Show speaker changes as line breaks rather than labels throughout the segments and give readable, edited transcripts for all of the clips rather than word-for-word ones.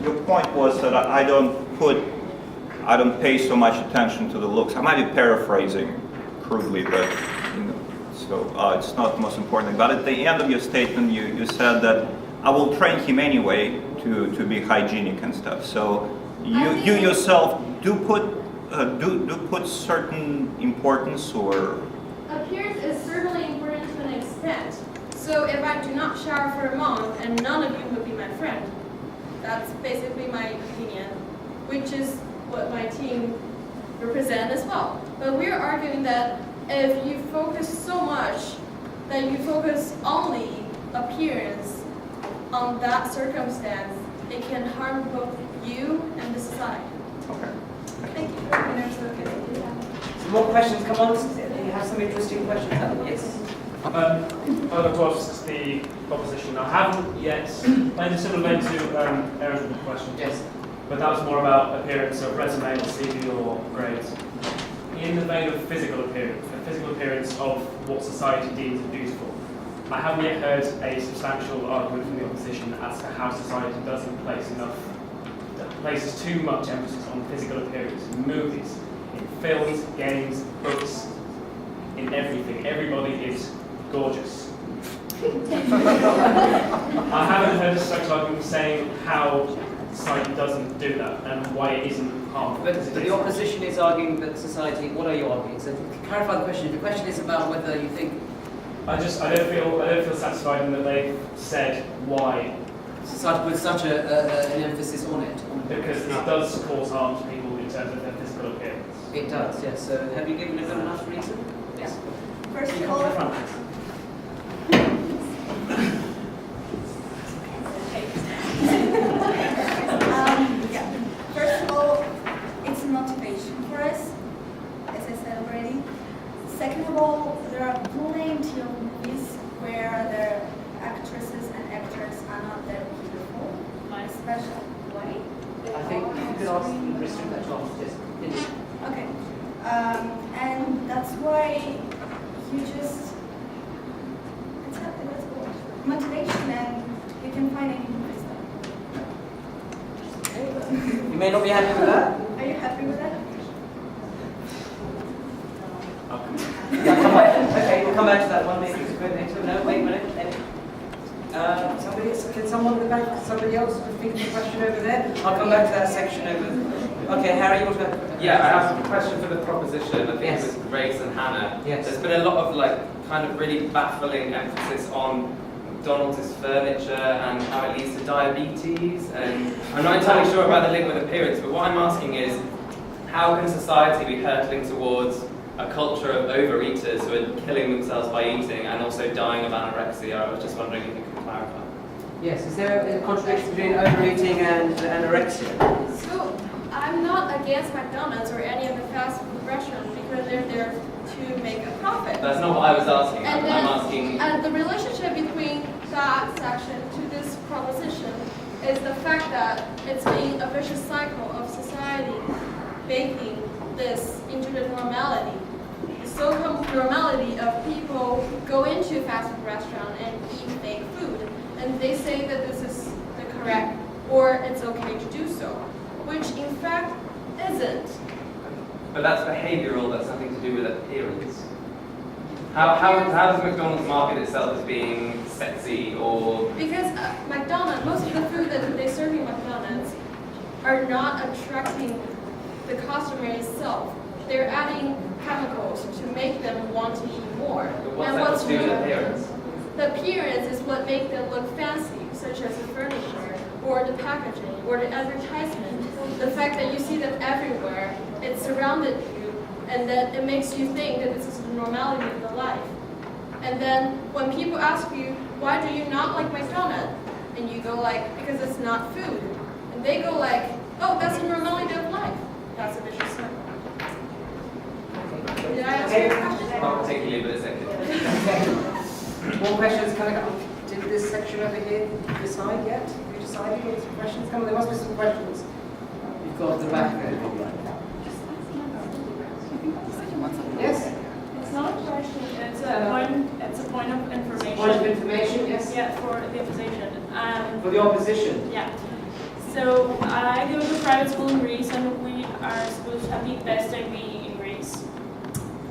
your point was that I don't pay so much attention to the looks. I might be paraphrasing crudely, but so it's not the most important thing. But at the end of your statement, you said that I will train him anyway to be hygienic and stuff. So you yourself do put certain importance or
appearance is certainly important to an extent. So if I do not shower for a month and none of you would be my friend, that's basically my opinion, which is what my team represent as well. But we're arguing that if you focus so much that you focus only appearance on that circumstance, it can harm both you and the society.
okay.
Thank you.
Some more questions, come on. You have some interesting questions. Yes.
Further across the proposition, I haven't yet played a similar vein to Aaron's question.
Yes.
But that was more about appearance of resume, CV, or grades. In the vein of physical appearance of what society deems beautiful, I haven't yet heard a substantial argument from the opposition as to how society doesn't places too much emphasis on physical appearance in movies, in films, games, books, in everything. Everybody is gorgeous. I haven't heard a social argument saying how society doesn't do that and why it isn't harmful.
But the opposition is arguing that society. What are you arguing? So to clarify the question. The question is about whether you think
I don't feel satisfied in that they've said why.
society puts such an emphasis on it.
Because it does cause harm to people in terms of their physical appearance.
It does. Yes. So have you given a good enough reason? Yes.
First
Can you
of
come to the
all,
front, please?
First of all, it's a motivation for us, as I said already. Second of all, there are plenty of movies where the actresses and actors are not that beautiful, especially white.
I think you could ask the restrict that to answer. Yes.
Okay. And that's why you just, it's motivation, and you can find any movies.
You may not be happy with that.
Are you happy with that?
Yeah, come back. Okay, we'll come back to that one maybe. No, wait a minute. Somebody else think of a question over there? I'll come back to that section over. Okay, Harry, you want to?
Yeah, I have a question for the proposition. I think
Yes.
it was Grace and Hannah.
Yes.
There's been a lot of kind of really baffling emphasis on McDonald's furniture and how it leads to diabetes, and I'm not entirely sure about the link with appearance, but what I'm asking is, how can society be hurtling towards a culture of overeaters who are killing themselves by eating and also dying of anorexia? I was just wondering if you could clarify.
Yes, is there a contradiction between overeating and anorexia?
So I'm not against McDonald's or any of the fast food restaurants because they're there to make a profit.
That's not what I was asking.
And
I'm asking.
And the relationship between that section to this proposition is the fact that it's being a vicious cycle of society baking this into the normality. The so-called normality of people go into fast food restaurant and eat fake food, and they say that this is the correct or it's okay to do so, which in fact isn't.
But that's behavioural, that's nothing to do with appearance. How does McDonald's market itself as being sexy or...
Because McDonald's, most of the food that they serve in McDonald's are not attracting the customer itself. They're adding chemicals to make them want to eat more.
But what's that got to do with appearance?
The appearance is what makes them look fancy, such as the furniture, or the packaging, or the advertisement. The fact that you see them everywhere, it surrounded you, and then it makes you think that this is the normality of the life. And then when people ask you, why do you not like McDonald's? And you go like, because it's not food. And they go like, oh, that's the normality of life. That's a vicious circle. Did I answer your question?
Not particularly, but it's okay.
More questions coming up. Did this section over here decide yet? Have you decided what some questions come? There must be some questions. You've got the back there. Yes?
It's not a question, it's a point of information.
Point of information, yes?
Yeah, for the opposition.
For the opposition?
Yeah. So I go to private school in Greece, and we are supposed to have the best IB in Greece.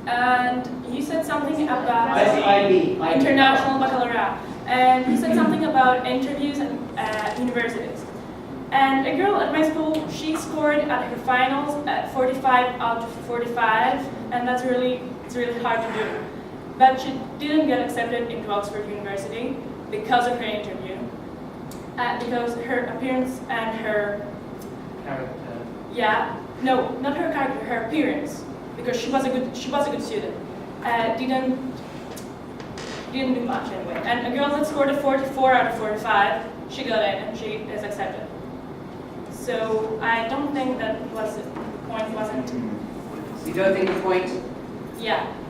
And you said something about
Best IB.
international baccalaureate, and you said something about interviews at universities. And a girl at my school, she scored at her finals at 45 out of 45, and it's really hard to do. But she didn't get accepted into Oxford University because of her interview, because her appearance and her no, not her character, her appearance, because she was a good student. Didn't do much anyway. And a girl that scored a 44 out of 45, she got in and she is accepted. So I don't think that was the point. Wasn't
You don't think the point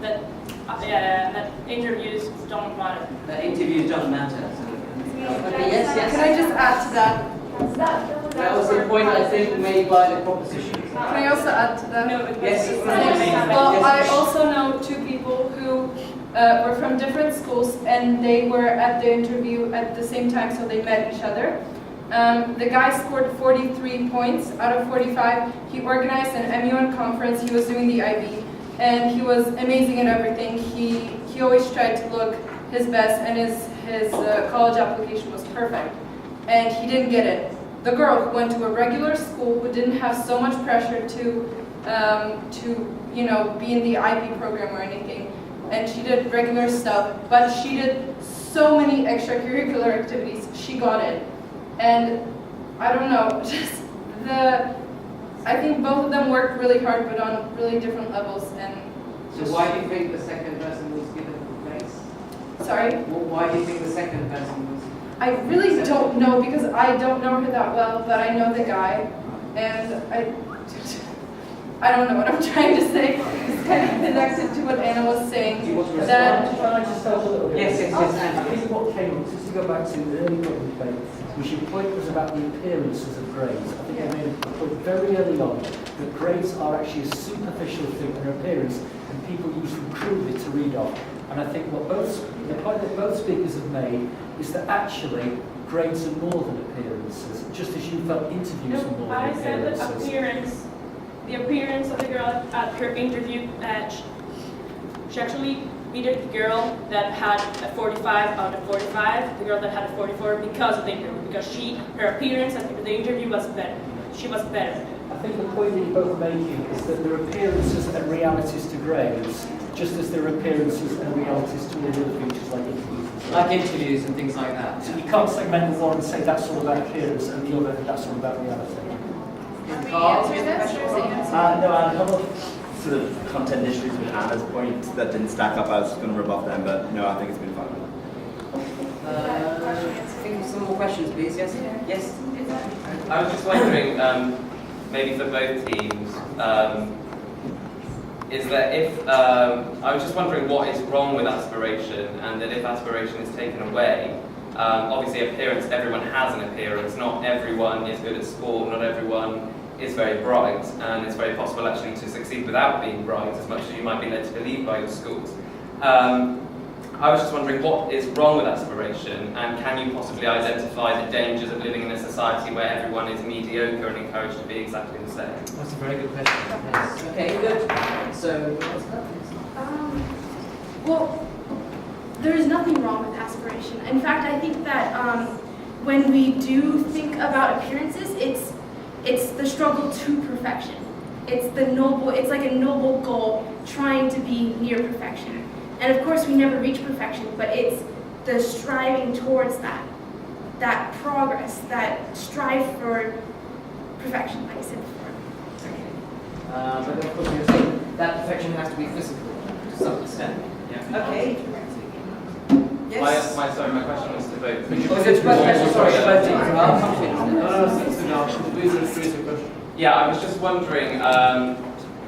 that interviews don't matter.
The interviews don't matter.
Okay, yes.
Can I just add to that?
That was the point I think made by the proposition.
Can I also add to that?
No, it
Yes,
was
Well, I also know two people who were from different schools and they were at the interview at the same time, so they met each other. The guy scored 43 points out of 45. He organized an MUN conference. He was doing the IB, and he was amazing in everything. He always tried to look his best, and his college application was perfect. And he didn't get it. The girl who went to a regular school, who didn't have so much pressure to be in the IB program or anything, and she did regular stuff, but she did so many extracurricular activities. She got it. And I don't know, I think both of them worked really hard, but on really different levels. And
So why do you think the second person was given the place?
sorry,
Why do you think the second person was?
I really don't know because I don't know her that well, but I know the guy, and I don't know what I'm trying to say. It's kind of connected to what Anna was saying.
Do you want to
That
Can I just help a little bit?
Yes,
I
Andy.
think what came up, just to go back to the early part of the debate, was your point was about the appearances of grades. I think you made a point very early on that grades are actually a superficial thing in appearance, and people usually prove it to read off. And I think the point that both speakers have made is that actually grades are more than appearances, just as you felt interviews were more
I
than
said that
appearances.
the appearance of the girl at her interview, she actually beat the girl that had a 45 out of 45, the girl that had a 44 because of the interview, because her appearance at the interview was better. She was better.
I think the point that you're both making is that there are appearances and realities to grades, just as there are appearances and realities to all other features like interviews.
Like interviews and things like that.
So you can't segment the one and say that's all about appearance and the other that's all about reality.
Carl?
answer this or is it answer?
No, I had a couple of sort of content issues with Anna's point that didn't stack up. I was going to rub off them, but no, I think it's been fine.
Think of some more questions, please. Yes? Yes?
I was just wondering, maybe for both teams, is that if, I was just wondering what is wrong with aspiration, and that if aspiration is taken away, obviously appearance, everyone has an appearance, not everyone is good at sport, not everyone is very bright, and it's very possible actually to succeed without being bright, as much as you might be led to believe by your schools. I was just wondering what is wrong with aspiration, and can you possibly identify the dangers of living in a society where everyone is mediocre and encouraged to be exactly the same?
That's a very good question. Yes. Okay, good. So,
Well, there is nothing wrong with aspiration. In fact, I think that when we do think about appearances, it's the struggle to perfection. It's like a noble goal trying to be near perfection. And of course, we never reach perfection, but it's the striving towards that progress, that strive for perfection, like I said before.
but then of course you're saying that perfection has to be physical to some extent.
Yeah.
Okay. Yes.
My question was to both.
Oh, it's sorry, both teams. I'll come to it.
Yeah, I was just wondering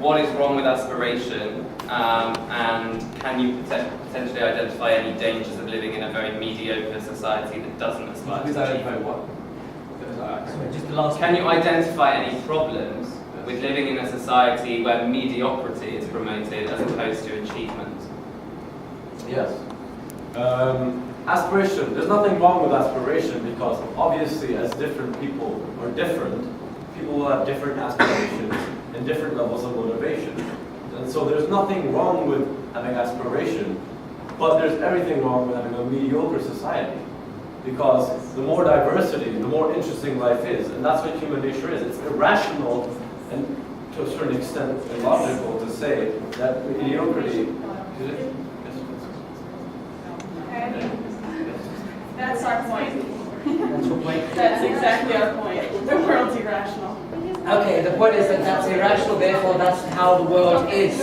what is wrong with aspiration, and can you potentially identify any dangers of living in a very mediocre society that doesn't aspire to achieve?
what?
Sorry, just the last
Can you identify any problems with living in a society where mediocrity is promoted as opposed to achievement?
Yes. Aspiration. There's nothing wrong with aspiration because obviously as different people are different, people will have different aspirations and different levels of motivation. And so there's nothing wrong with having aspiration, but there's everything wrong with having a mediocre society. Because the more diversity, the more interesting life is. And that's what human nature is. It's irrational and to a certain extent illogical to say that mediocrity...
That's our point.
That's your point.
That's exactly our point. The world's irrational.
Okay, the point is that that's irrational, therefore that's how the world is.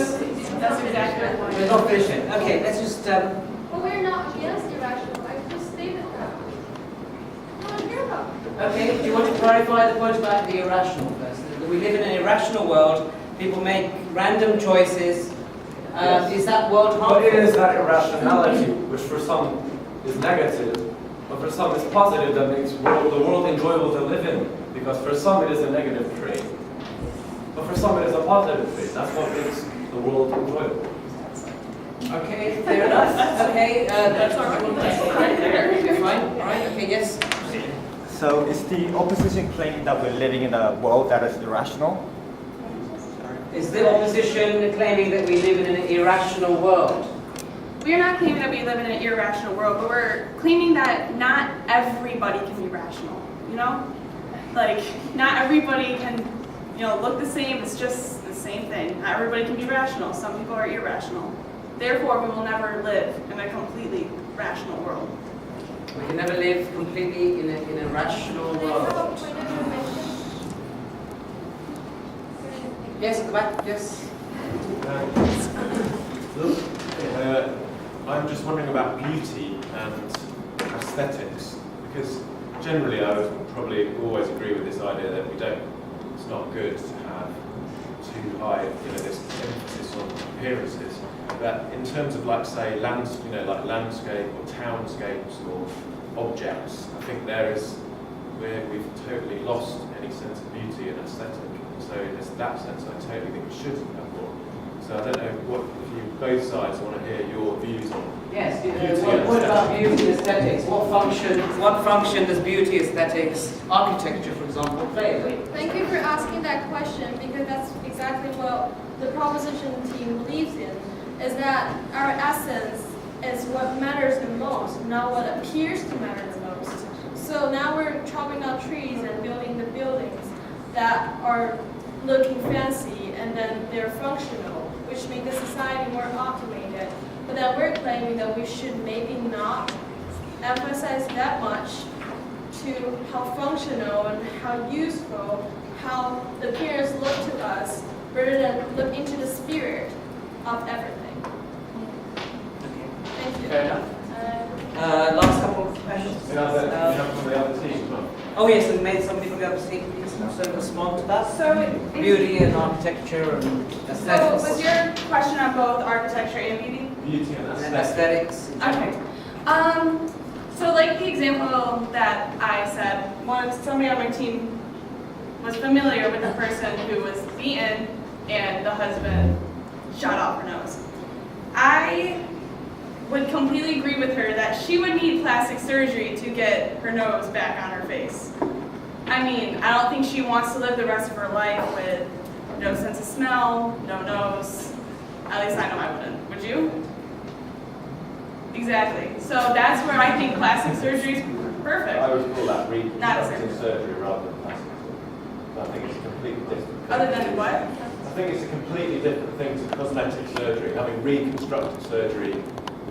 That's exactly our point.
We're not finishing. Okay, let's just...
But we're not against irrational. I just stated that. I want to hear about it.
Okay, do you want to clarify the point about the irrational first? That we live in an irrational world, people make random choices. Is that world harmful?
But it is that irrationality, which for some is negative, but for some is positive, that makes the world enjoyable to live in. Because for some it is a negative trait, but for some it is a positive trait. That's what makes the world enjoyable.
Okay, fair enough. Okay,
That's our point right there.
fine. All right. Okay, yes.
So is the opposition claiming that we're living in a world that is irrational?
Is the opposition claiming that we live in an irrational world?
We are not claiming that we live in an irrational world, but we're claiming that not everybody can be rational, you know? Like, not everybody can, you know, look the same. It's just the same thing. Not everybody can be rational. Some people are irrational. Therefore, we will never live in a completely rational world.
We can never live completely in a rational
Do you have a
world.
point of information?
Yes, at the back. Yes.
I'm just wondering about beauty and aesthetics, because generally I would probably always agree with this idea that it's not good to have too high, this emphasis on appearances. But in terms of like say like landscape or townscapes or objects, I think we've totally lost any sense of beauty and aesthetic. So in that sense, I totally think we should have more. So I don't know if you both sides want to hear your views on
Yes.
beauty and
What about
aesthetics.
beauty and aesthetics? What function does beauty, aesthetics, architecture, for example, play?
Thank you for asking that question, because that's exactly what the proposition team believes in, is that our essence is what matters the most, not what appears to matter the most. So now we're chopping down trees and building the buildings that are looking fancy and then they're functional, which make the society more automated. But then we're claiming that we should maybe not emphasize that much to how functional and how useful, how the appearance look to us, rather than look into the spirit of everything. Thank you.
Fair enough. Last couple of questions.
You have from the other team as well.
Oh yes, and maybe somebody from the other team please also respond to that.
So,
Beauty and architecture and aesthetics.
was your question on both architecture and beauty?
Beauty and
And
aesthetics.
aesthetics.
Okay. So like the example that I said, somebody on my team was familiar with the person who was beaten and the husband shot off her nose. I would completely agree with her that she would need plastic surgery to get her nose back on her face. I mean, I don't think she wants to live the rest of her life with no sense of smell, no nose. At least I know I wouldn't. Would you? Exactly. So that's where I think plastic surgery is perfect.
I would call that
Not a
reconstructive surgery rather than plastic surgery. I think it's a completely different thing.
Other than what?
I think it's a completely different thing to cosmetic surgery. Having reconstructive surgery,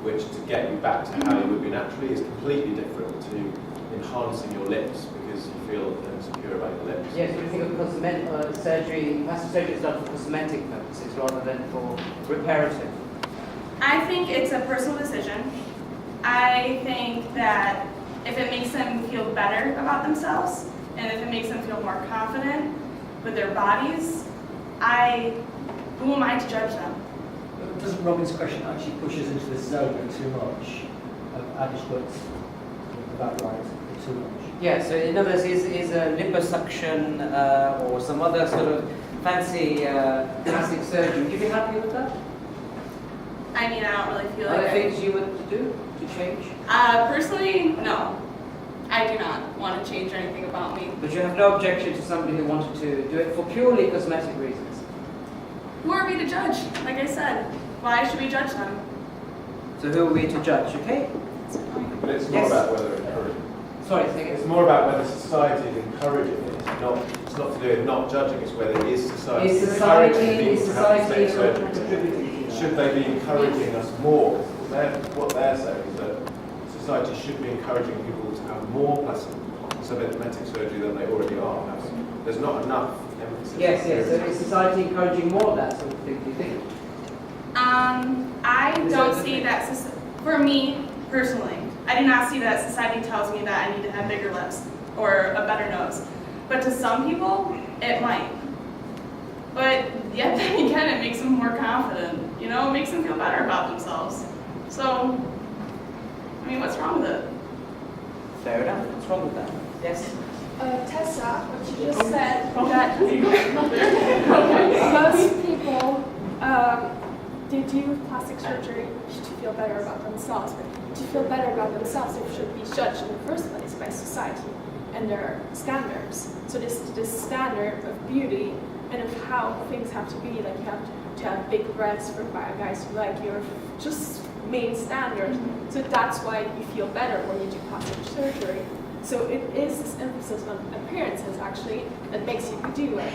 which to get you back to how you would be naturally, is completely different to enhancing your lips because you feel insecure about your lips.
Yes, we think of cosmetic surgery, plastic surgery is done for cosmetic purposes rather than for reparative.
I think it's a personal decision. I think that if it makes them feel better about themselves and if it makes them feel more confident with their bodies, who am I to judge them?
Doesn't Robin's question actually push us into this zone too much? Adequate, about right, too much?
Yeah, so in other words, is a liposuction or some other sort of fancy plastic surgery, would you be happy with that?
I mean, I don't really feel
Are
like
there
I...
things you would do to change?
Personally, no. I do not want to change anything about me.
But you have no objection to somebody who wanted to do it for purely cosmetic reasons?
Who are we to judge? Like I said, why should we judge them?
So who are we to judge, okay?
But it's more
Yes.
about whether encouraging.
Sorry, say
It's
again.
more about whether society is encouraging it. It's not to do with not judging, it's whether is society
Is
encouraging people
society
to have
contributing
surgery.
to that?
Should they be encouraging us more? What they're saying is that society should be encouraging people to have more plastic cosmetic surgery than they already are having. There's not enough emphasis.
Yes, yes. So is society encouraging more of that sort of thing, do you think?
I don't see that, for me personally, I do not see that society tells me that I need to have bigger lips or a better nose. But to some people, it might. But yet then again, it makes them more confident. You know, it makes them feel better about themselves. So, I mean, what's wrong with it?
Fair enough. What's wrong with that? Yes?
Tessa, what you just said, that most people, they do plastic surgery to feel better about themselves, but to feel better about themselves, they should be judged in the first place by society and their standards. So this standard of beauty and of how things have to be, like you have to have big breasts for guys who like your just main standard. So that's why you feel better when you do plastic surgery. So it is this emphasis on appearances actually that makes you do it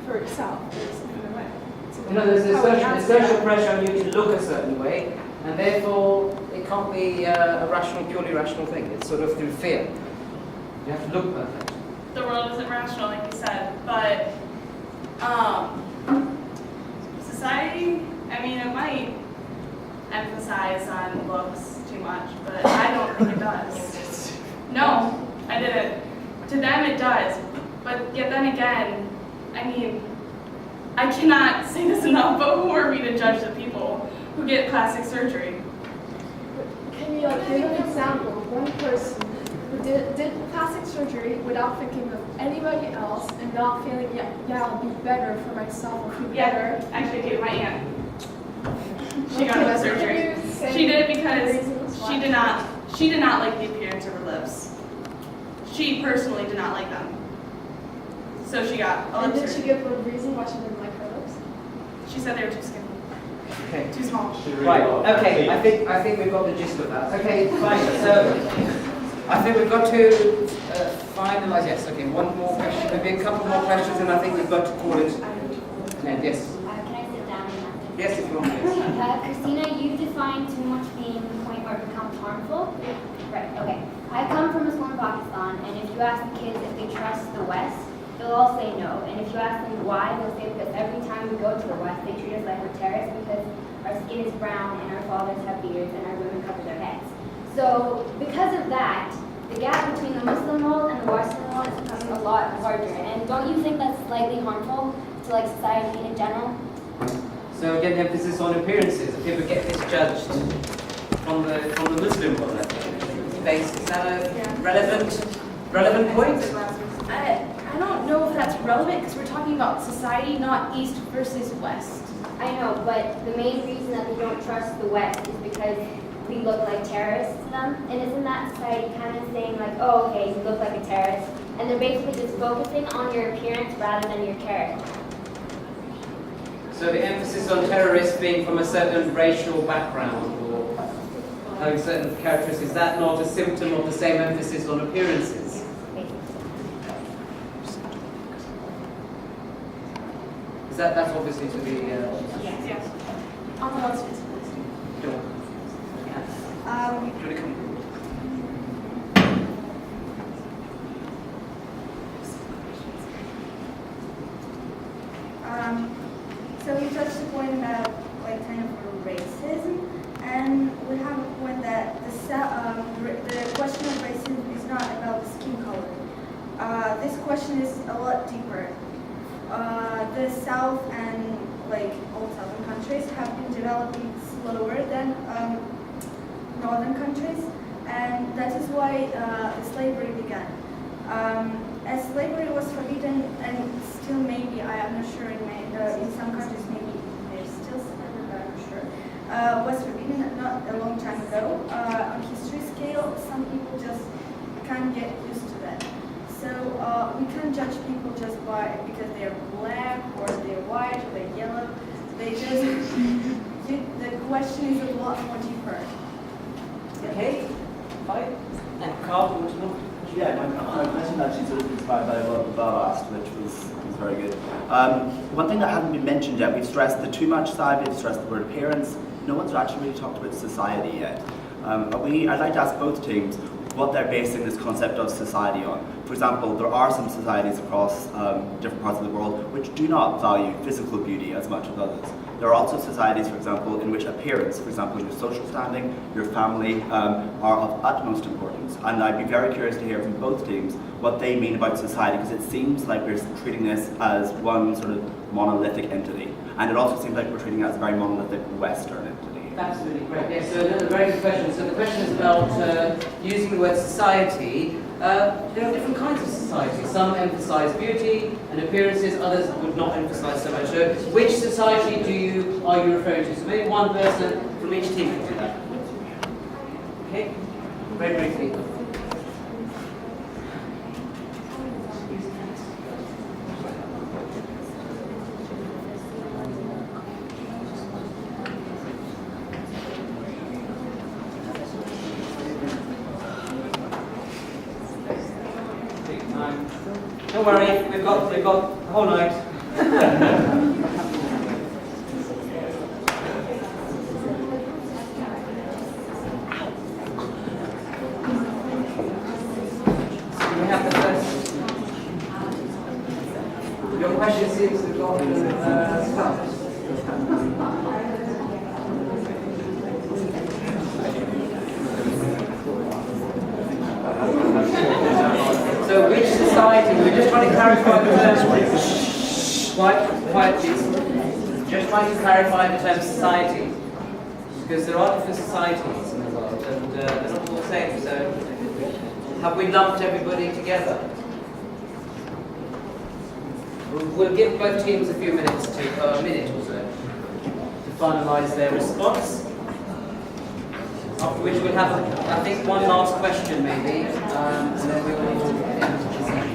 for yourself in a way. So
You know, there's a
how we
social,
answer
social
that.
pressure on you to look a certain way, and therefore it can't be a rational, purely rational thing. It's sort of through fear. You have to look perfect.
The world isn't rational, like you said, but society, I mean, it might emphasize on looks too much, but I don't think it does. No, I didn't. To them it does, but yet then again, I mean, I cannot say this enough, but who are we to judge the people who get plastic surgery?
Can you give an example of one person who did plastic surgery without thinking of anybody else and not feeling, yeah, I'll be better for myself, I'll feel better?
Actually, I do. My aunt. She got lip surgery. She did it because she did not like the appearance of her lips. She personally did not like them. So she got a
And
lip
did she
surgery.
give a reason why she didn't like her lips?
She said they were too skinny.
Okay.
Too small.
Right. Okay. I think we've got the gist of that. Okay. Fine. So I think we've got to finalize. Yes. Okay. One more question. Maybe a couple more questions, and I think we've got to call it an end. Yes.
Can I sit down and answer?
Yes, if you want. Yes.
Christina, you define too much being the point where it becomes harmful. Right, okay. I come from a school in Pakistan, and if you ask the kids if they trust the West, they'll all say no. And if you ask them why, they'll say because every time we go to the West, they treat us like we're terrorists because our skin is brown and our fathers have beards and our women cover their heads. So because of that, the gap between the Muslim world and the Western world is becoming a lot larger. And don't you think that's slightly harmful to like society in general?
So again, emphasis on appearances. If people get misjudged from the Muslim world, I think. Is that a relevant point?
I don't know if that's relevant because we're talking about society, not East versus West.
I know, but the main reason that they don't trust the West is because we look like terrorists to them. And isn't that society kind of saying like, oh, okay, you look like a terrorist? And they're basically just focusing on your appearance rather than your character.
So the emphasis on terrorists being from a certain racial background or having certain characteristics, is that not a symptom of the same emphasis on appearances? Is that's obviously to be...
Yes. On the left.
So you touched the point about like kind of racism, and we have a point that the question of racism is not about skin color. This question is a lot deeper. The South and like all Southern countries have been developing slower than Northern countries, and that is why slavery began. As slavery was forbidden, and still maybe, I am not sure, in some countries maybe there's still slavery, but I'm not sure. can't judge people just because they're black or they're white or they're yellow. They just, the question is a lot more deeper.
Okay, fine. And Carl, you want to know?
Yeah, my question actually sort of inspired by what Bob asked, which was very good. One thing that hasn't been mentioned yet, we've stressed the too much side, we've stressed the word appearance. No one's actually really talked about society yet. I'd like to ask both teams what they're basing this concept of society on. For example, there are some societies across different parts of the world which do not value physical beauty as much as others. There are also societies, for example, in which appearance, for example, your social standing, your family, are of utmost importance. And I'd be very curious to hear from both teams what they mean about society, because it seems like we're treating this as one sort of monolithic entity. And it also seems like we're treating it as a very monolithic Western entity.
Absolutely, great. Yes, so another very good question. So the question is about using the word society. There are different kinds of society. Some emphasize beauty and appearances, others would not emphasize so much. So which society are you referring to? So maybe one person from each team can do that. Okay, very briefly. Don't worry, we've got the whole night. So we have the first. Your question seems to go start. So which society, we're just trying to clarify the terms. Quiet please. Just trying to clarify the term society. Because there are different societies in the world and they're not all the same. So have we lumped everybody together? We'll give both teams a few minutes a minute or so to finalise their response. After which we'll have, I think, one last question maybe, and then we will end the session.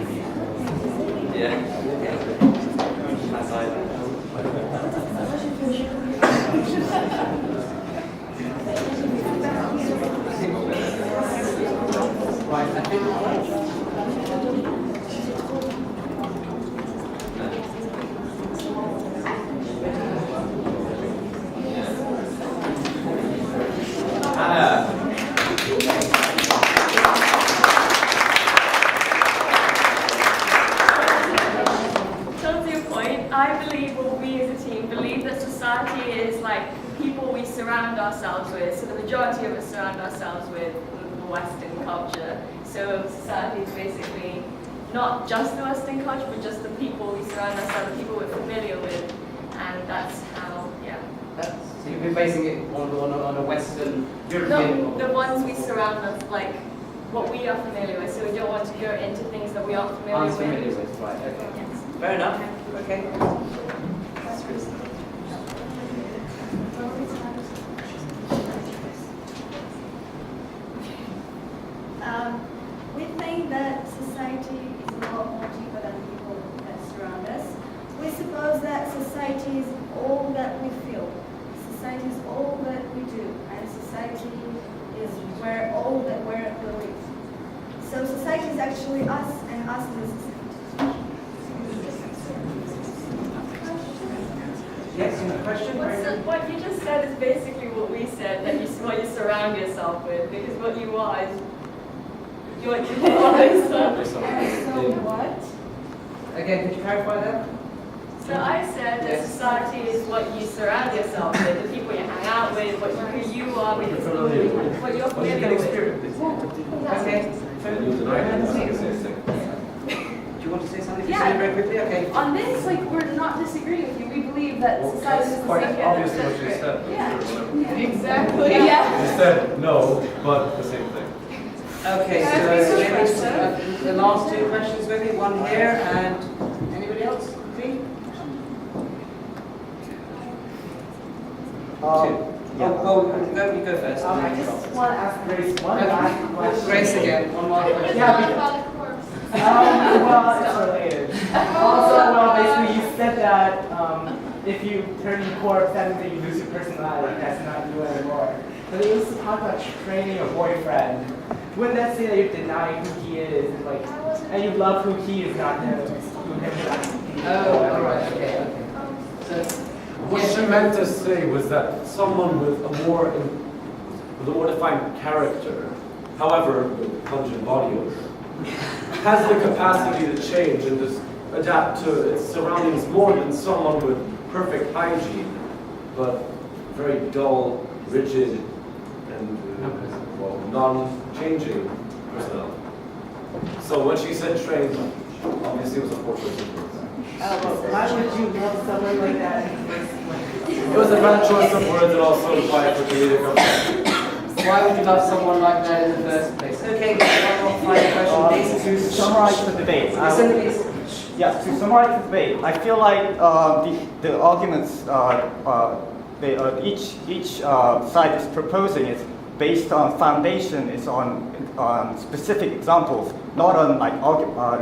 Yeah.
Right, I think.
To your point, I believe, or we as a team believe, that society is like people we surround ourselves with. So the majority of us surround ourselves with Western culture. So society is basically not just the Western culture, but just the people we surround ourselves, the people we're familiar with, and that's how, yeah.
So you've been basing it on a Western European
No, the ones we surround us, like what we are familiar with. So we don't want to go into things that we aren't familiar with.
Right, okay. Yes. Fair enough. Okay.
We think that society is a lot more deeper than people that surround us. We suppose that society is all that we feel. Society is all that we do, and society is all that we're believe. So society is actually us, and us is a society.
Yes, you have a question?
What you just said is basically what we said, that what you surround yourself with, because what you are is what you are. So what?
Again, could you clarify that?
So I said that society is what you surround yourself with, the people you hang out with, who you are, what you're familiar with.
Okay. Do you want to say something?
Yeah.
Very quickly? Okay.
On this, like, we're not disagreeing with you. We believe that society is the
Quite
same.
obvious what you said.
Yeah.
Exactly.
Yeah.
You said no, but the same thing.
Okay,
Can I
so
please
maybe the last two questions maybe, one here and anybody else? Three? You go first.
I just want to ask Grace one last question.
Grace again, one more question.
Yeah,
Well, it's related. Also, basically, you said that if you turn your corpse, that means that you lose your personality. That's not you anymore. But you used to talk about training your boyfriend. Wouldn't that say that you're denying who he is, and you love who he is, not him?
Oh, all right, okay. So,
What she meant to say was that someone with a more defined character, however with pungent body odor, has the capacity to change and just adapt to its surroundings more than someone with perfect hygiene, but very dull, rigid, and non-changing personality. So when she said trained, obviously it was a portrait of words.
Why would you love someone like that in the first place?
It was a bad choice of words and also implied for comedic effect.
why would you love someone like that in the first place? Okay, one more final question.
To summarize the debate, to summarize the debate, I feel like the arguments each side is proposing is based on foundation, is on specific examples, not on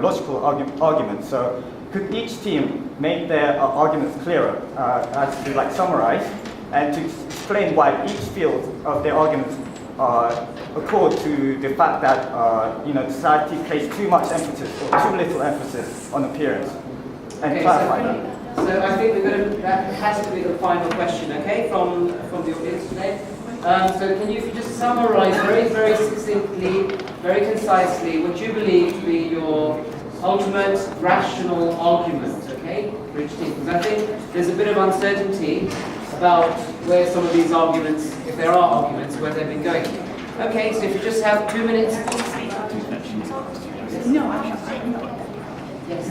logical arguments. So could each team make their arguments clearer as to summarize and to explain why each field of their arguments accord to the fact that society places too much emphasis or too little emphasis on appearance, and clarify that.
So I think that has to be the final question, okay, from the audience today. So can you just summarize very, very succinctly, very concisely, what you believe to be your ultimate rational argument, okay, for each team? Because I think there's a bit of uncertainty about where some of these arguments, if there are arguments, where they've been going. Okay, so if you just have 2 minutes.
No,
yes.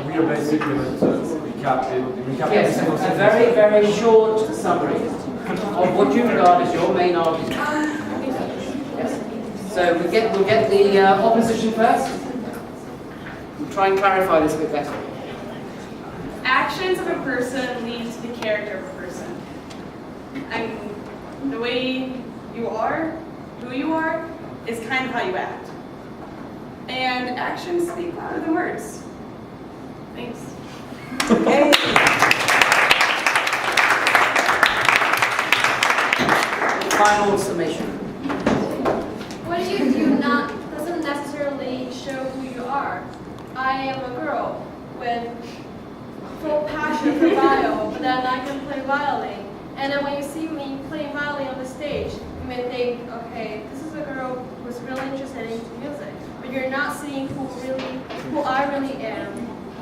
We are basically going to recap
Yes, a very, very short summary of what you regard as your main argument. Yes. So we'll get the opposition first. We'll try and clarify this a bit better.
Actions of a person lead to the character of a person. And the way you are, who you are, is kind of how you act. And actions speak louder than words. Thanks.
Okay. Final summation.
What you do doesn't necessarily show who you are. I am a girl with full passion for violin, but then I can play violin. And then when you see me playing violin on the stage, you may think, okay, this is a girl who's really interested in music. But you're not seeing who I really am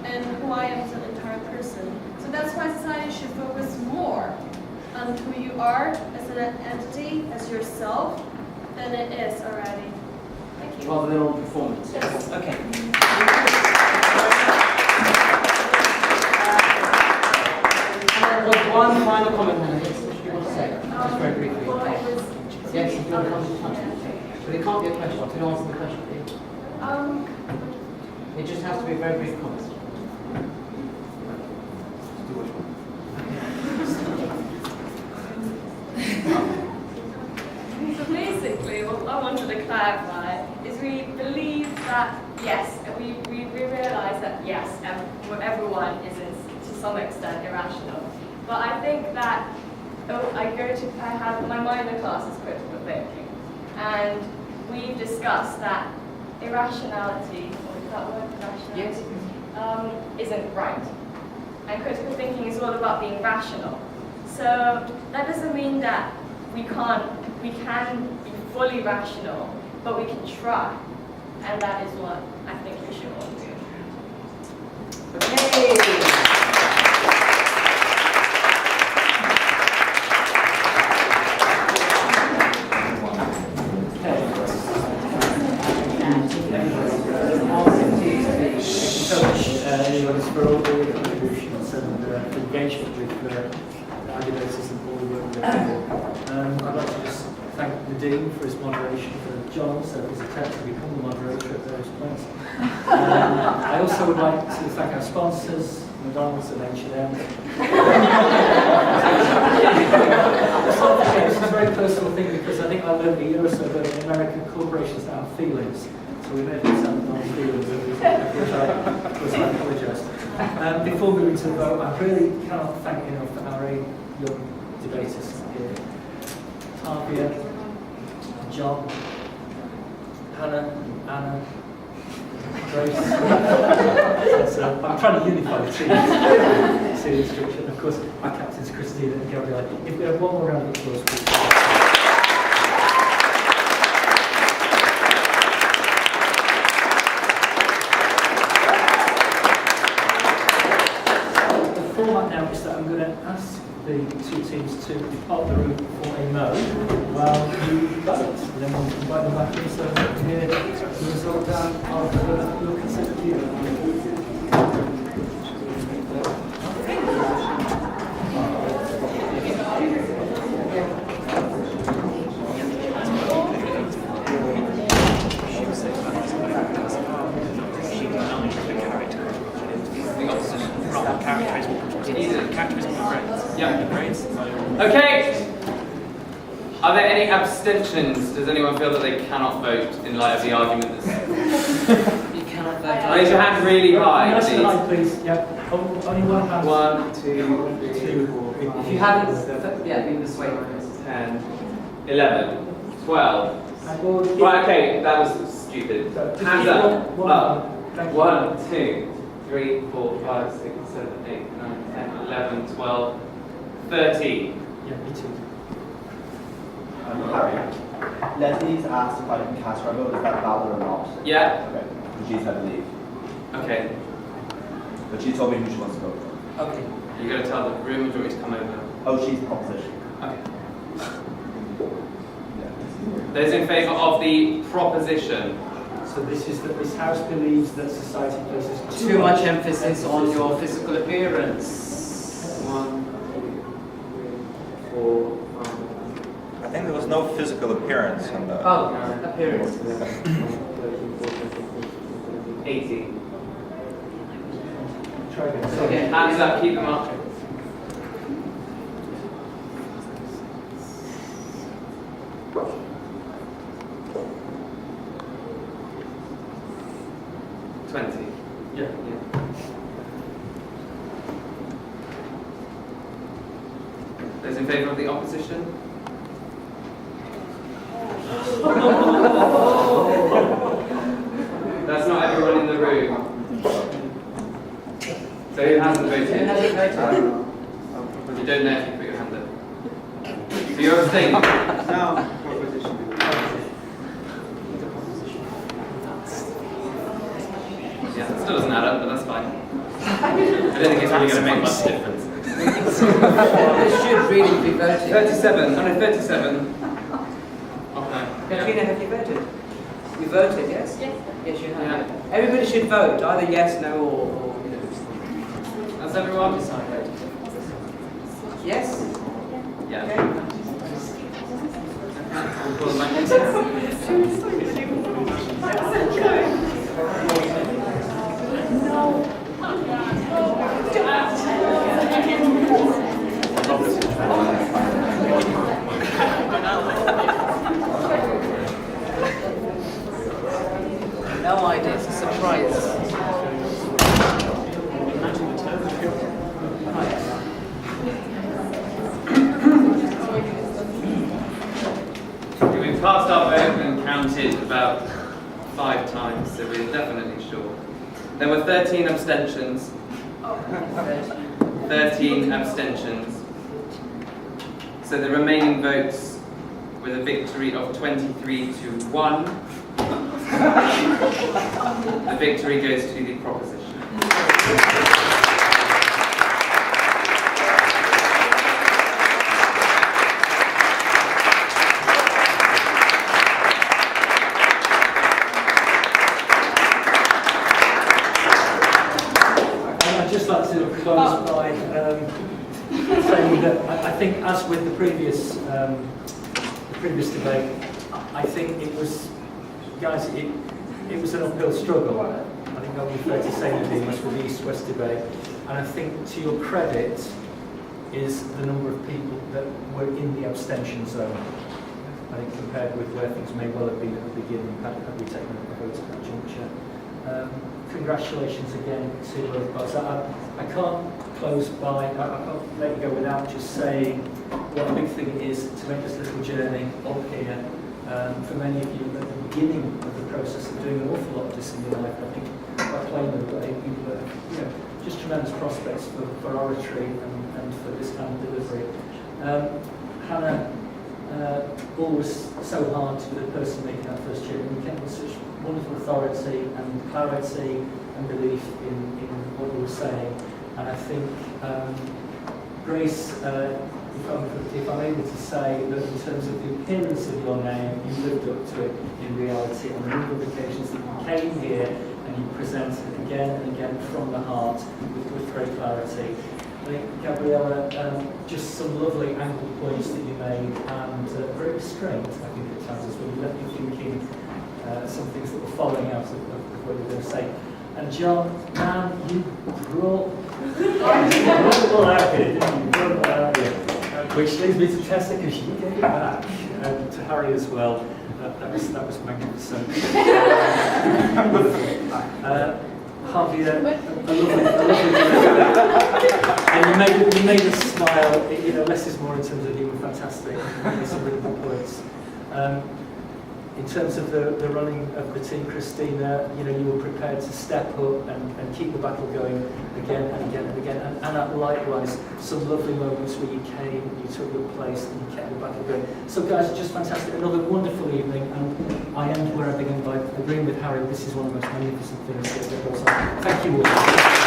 and who I am as an entire person. So that's why society should focus more on who you are as an entity, as yourself, than it is already. Thank you.
Rather than on performance.
Yes.
Okay. One final comment, Hannah. Yes, what do you want to say? Just very briefly. Yes, if you want to come to the question. But it can't be a question. Can you answer the question, please? It just has to be a very brief comment.
So basically, what I wanted to clarify is we believe that, yes, we realize that, yes, everyone is to some extent irrational. But I think that I have my minor class is critical thinking, and we've discussed that irrationality, or is that word, irrationality, isn't right. And critical thinking is all about being rational. So that doesn't mean that we can be fully rational, but we can try. And that is what I think we should all do.
Okay.
For all the contributions and engagement with Agitators and all the work they're doing. I'd like to just thank the Dean for his moderation, for John, so his attempt to become the moderator at various points. I also would like to thank our sponsors, McDonald's and H&M. This is a very personal thing because I think I learned a year or so ago that American corporations have feelings. So we made it sound non-feelings, which I apologise. Before moving to the vote, I really cannot thank enough our 8 young debaters here. Tavia, John, Hannah, Anna, Grace. So I'm trying to unify the team. Serious structure. And of course, my captains, Christina and Gabrielle. If we have one more round of applause, please. The format now is that I'm going to ask the 2 teams to depart the room for a mo while you vote. And then we'll invite them back in so we can hear the result down of your consent view.
Okay. Are there any abstentions? Does anyone feel that they cannot vote in light of the argument that's...
You cannot vote.
Raise your hand really high,
Nice and high,
please.
please. Yeah. Only one hand.
1, 2, 3, 4, 5,
If you haven't, yeah, be persuaded.
10, 11, 12. Right, okay, that was stupid. Hands up. Up. 1, 2, 3, 4, 5, 6, 7, 8, 9, 10, 11, 12, 13.
Yeah, me too.
Harry, Leslie's asked if I can cast her vote. Is that valid or not?
Yeah.
Okay. She's had to leave.
Okay.
But she told me who she wants to vote for.
Okay. You got to tell the room, or do you want me to come over?
Oh, she's the proposition.
Okay. Those in favour of the proposition?
So this is that this House believes that society places
Too much emphasis on your physical appearance.
1, 2, 3, 4, 5.
I think there was no physical appearance on the...
Oh, appearance.
80.
Try again.
Okay, hands up, keep them up.
Yeah.
Those in favour of the opposition? That's not everyone in the room. So who hasn't voted?
Who hasn't voted?
You don't know if you put your hand up. So you're abstaining?
No.
Yeah, it still doesn't add up, but that's fine. I don't think it's really going to make much difference.
This should really be voted.
37. Oh no, 37. Okay.
Katrina, have you voted? You voted, yes?
Yes.
Yes, you have.
Yeah.
Everybody should vote, either yes, no, or you know.
Has everyone?
Yes?
Yeah.
Okay.
We'll call them back.
No idea, it's a surprise.
We've passed our vote and counted about 5 times, so we're definitely sure. There were 13 abstentions. 13 abstentions. So the remaining votes with a victory of 23 to 1. The victory goes to the proposition.
I'd just like to close by saying that I think, as with the previous debate, I think it was, guys, it was an uphill struggle. I think I'll be fair to say that it was with the East-West debate, and I think to your credit is the number of people that were in the abstention zone. I think compared with where things may well have been at the beginning, had we taken a vote at that juncture. Congratulations again to both parties. I can't close by, I can't let you go without just saying what a big thing it is to make this little journey up here. For many of you at the beginning of the process of doing an awful lot of this in your life, I think quite plainly, but I think people have, just tremendous prospects for oratory and for this kind of delivery. Hannah, always so hard to be the person making that first year, and you came with such wonderful authority and clarity and belief in what you were saying. And I think, Grace, if I'm able to say that in terms of the appearance of your name, you lived up to it in reality on a number of occasions that you came here and you presented again and again from the heart with great clarity. I think, Gabriella, just some lovely angle points that you made and great restraint, I think, at times as well. You left me thinking some things that were following out of what you were going to say. And John, man, you brought which leads me to Tessa, because she gave it back, and to Harry as well. That was magnificent. Javier, a lovely and you made us smile. Less is more in terms of you were fantastic. You made some really good points. In terms of the running of the team, Christina, you were prepared to step up and keep the battle going again and again and again. And likewise, some lovely moments where you came, you took your place, and you kept the battle going. So guys, just fantastic. Another wonderful evening, and I end where I began by agreeing with Harry. This is one of the most magnificent things that goes on. Thank you all.